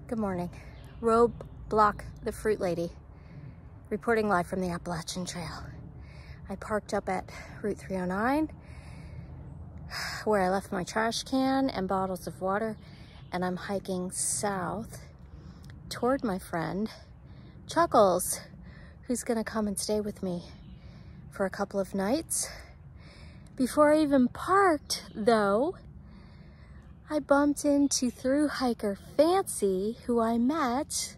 Good morning. Roadblock the Fruit Lady, reporting live from the Appalachian Trail. I parked up at Route 309 where I left my trash can and bottles of water, and I'm hiking south toward my friend Chuckles, who's gonna come and stay with me for a couple of nights. Before I even parked, though, I bumped into through hiker Fancy, who I met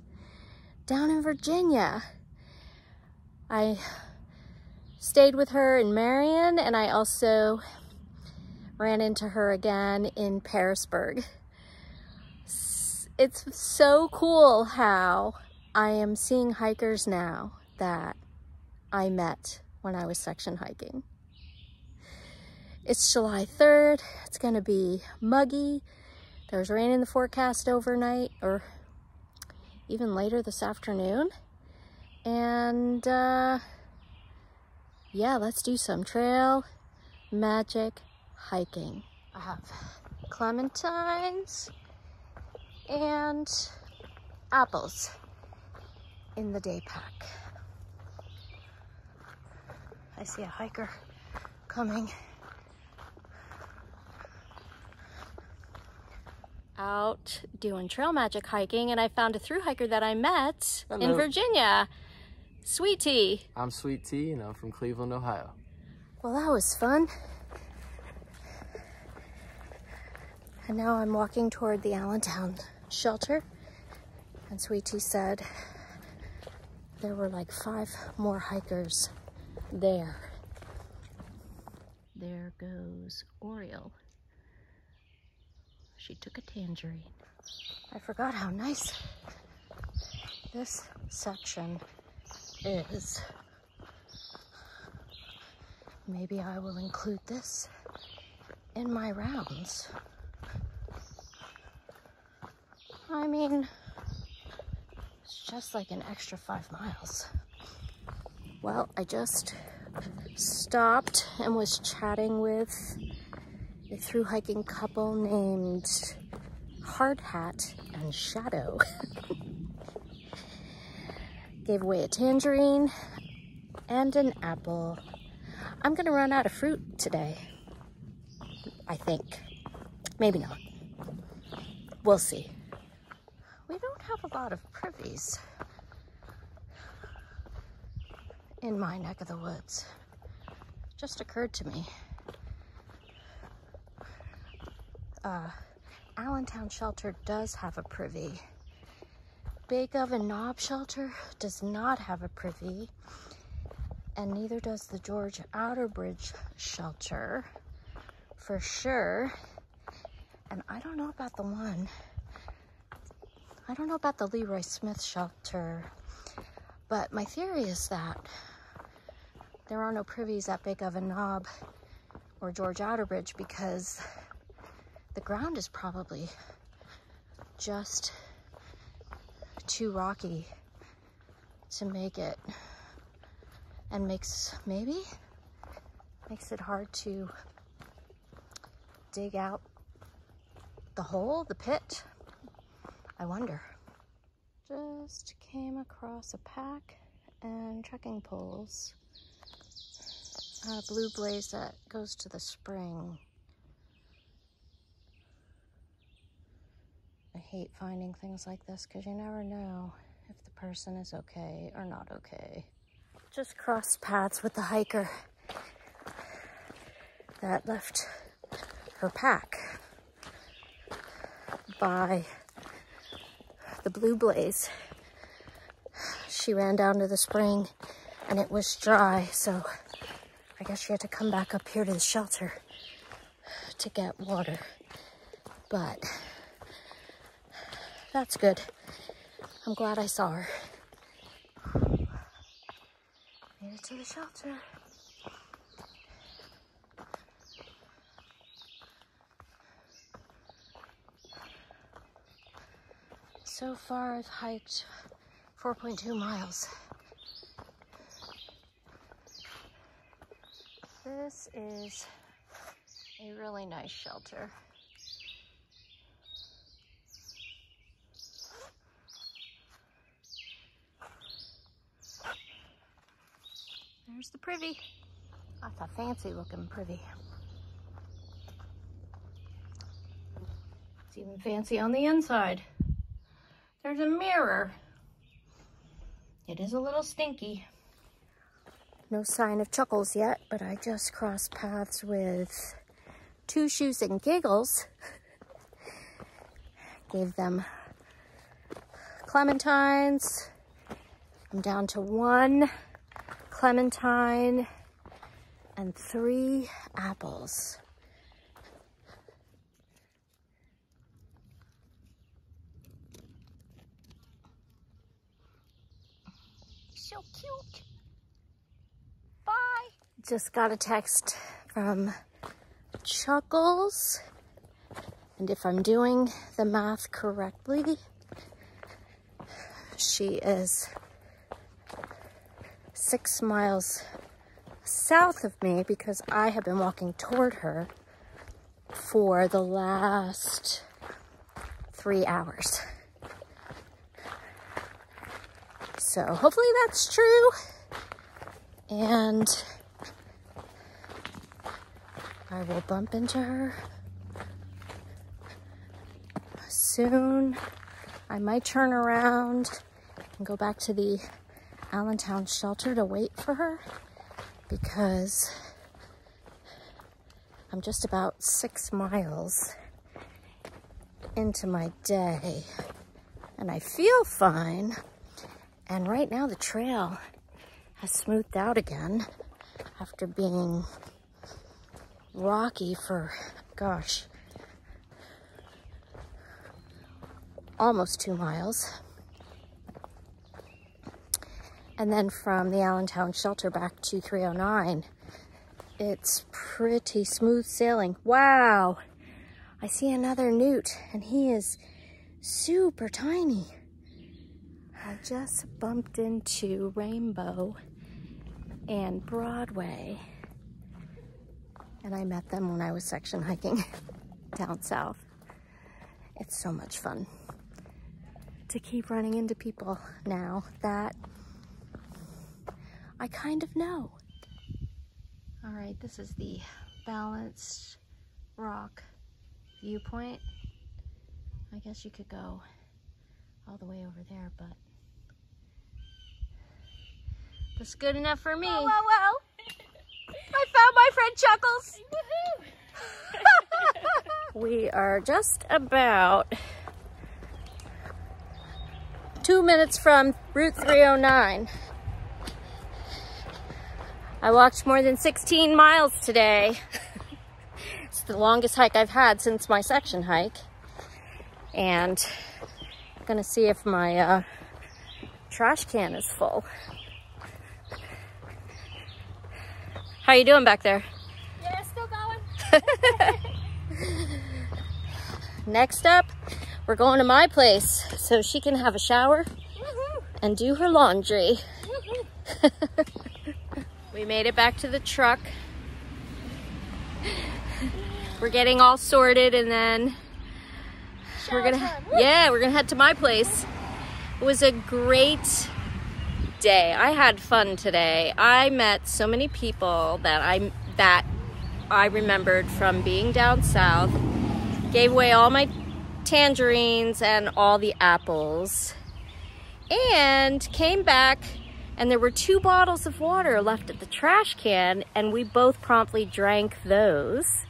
down in Virginia. I stayed with her in Marion, and I also ran into her again in Pearisburg. It's so cool how I am seeing hikers now that I met when I was section hiking. It's July 3rd. It's gonna be muggy. There's rain in the forecast overnight, or even later this afternoon. And yeah, let's do some trail magic hiking. I have clementines and apples in the day pack. I see a hiker coming. Out doing trail magic hiking, and I found a thru hiker that I met in Virginia. Sweet Tea. I'm Sweet Tea, and I'm from Cleveland, Ohio. Well, that was fun. And now I'm walking toward the Allentown shelter, and Sweet Tea said there were like 5 more hikers there. There goes Oriole. She took a tangerine. I forgot how nice this section is. Maybe I will include this in my rounds. I mean, it's just like an extra 5 miles. Well, I just stopped and was chatting with a thru hiking couple named Hard Hat and Shadow. Gave away a tangerine and an apple. I'm gonna run out of fruit today, I think. Maybe not. We'll see. We don't have a lot of privies in my neck of the woods. Just occurred to me. Allentown Shelter does have a privy. Big Oven Knob Shelter does not have a privy, and neither does the George Outerbridge Shelter, for sure. And I don't know about the Leroy Smith Shelter, but my theory is that there are no privies at Big Oven Knob or George Outerbridge because the ground is probably just too rocky to make it, and makes it hard to dig out the hole, the pit. I wonder. Just came across a pack and trekking poles. Blue blaze that goes to the spring. I hate finding things like this because you never know if the person is okay or not okay. Just crossed paths with the hiker that left her pack by the blue blaze. She ran down to the spring and it was dry, so I guess she had to come back up here to the shelter to get water. But that's good. I'm glad I saw her. Made it to the shelter. So far, I've hiked 4.2 miles. This is a really nice shelter. There's the privy. That's a fancy looking privy. It's even fancy on the inside. There's a mirror. It is a little stinky. No sign of Chuckles yet, but I just crossed paths with Two Shoes and Giggles. Gave them clementines. I'm down to 1 clementine and 3 apples. So cute. Bye. Just got a text from Chuckles. And if I'm doing the math correctly, she is 6 miles south of me because I have been walking toward her for the last 3 hours. So hopefully that's true. And I will bump into her soon. I might turn around and go back to the Allentown shelter to wait for her because I'm just about 6 miles into my day and I feel fine. And right now the trail has smoothed out again after being rocky for, gosh, almost 2 miles. And then from the Allentown shelter back to 309, it's pretty smooth sailing. Wow, I see another newt and he is super tiny. I just bumped into Rainbow and Broadway, and I met them when I was section hiking down south. It's so much fun to keep running into people now that I kind of know. All right, this is the Balanced Rock viewpoint. I guess you could go all the way over there, but that's good enough for me. Whoa, whoa, whoa. I found my friend Chuckles. We are just about 2 minutes from Route 309. I walked more than 16 miles today. It's the longest hike I've had since my section hike. And I'm gonna see if my trash can is full. How you doing back there? Yeah, still going. Next up, we're going to my place so she can have a shower and do her laundry. We made it back to the truck. We're getting all sorted and then we're gonna head to my place. It was a great day. I had fun today. I met so many people that I remembered from being down south. Gave away all my tangerines and all the apples. And came back and there were 2 bottles of water left at the trash can and we both promptly drank those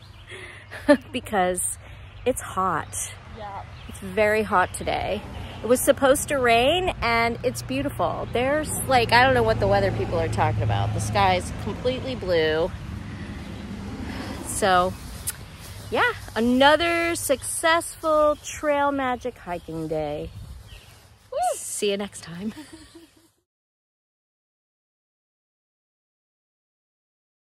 because it's hot. Yeah. It's very hot today. It was supposed to rain and it's beautiful. There's like, I don't know what the weather people are talking about. The sky is completely blue. So yeah, another successful Trail Magic hiking day. Woo! See you next time.